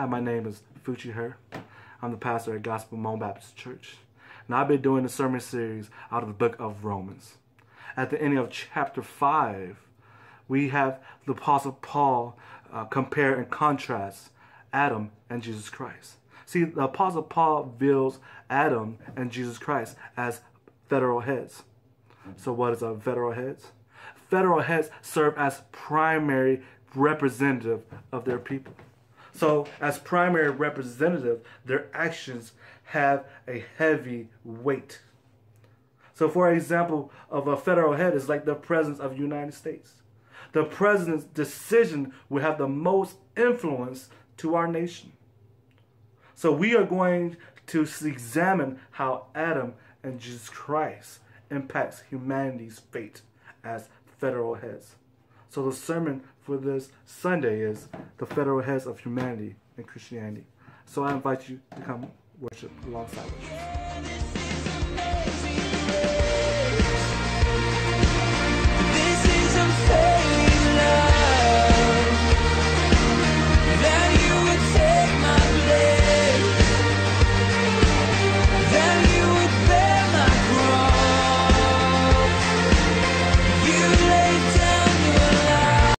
Hi, my name is Fuchi Her. I'm the pastor at Gospel Moan Baptist Church. And I've been doing a sermon series out of the book of Romans. At the end of chapter 5, we have the Apostle Paul compare and contrast Adam and Jesus Christ. See, the Apostle Paul views Adam and Jesus Christ as federal heads. So what is a federal heads? Federal heads serve as primary representative of their people. So as primary representative, their actions have a heavy weight. So for example, of a federal head is like the president of the United States. The president's decision will have the most influence to our nation. So we are going to examine how Adam and Jesus Christ impacts humanity's fate as federal heads. So the sermon for this Sunday is the federal heads of humanity and Christianity. So I invite you to come worship alongside us.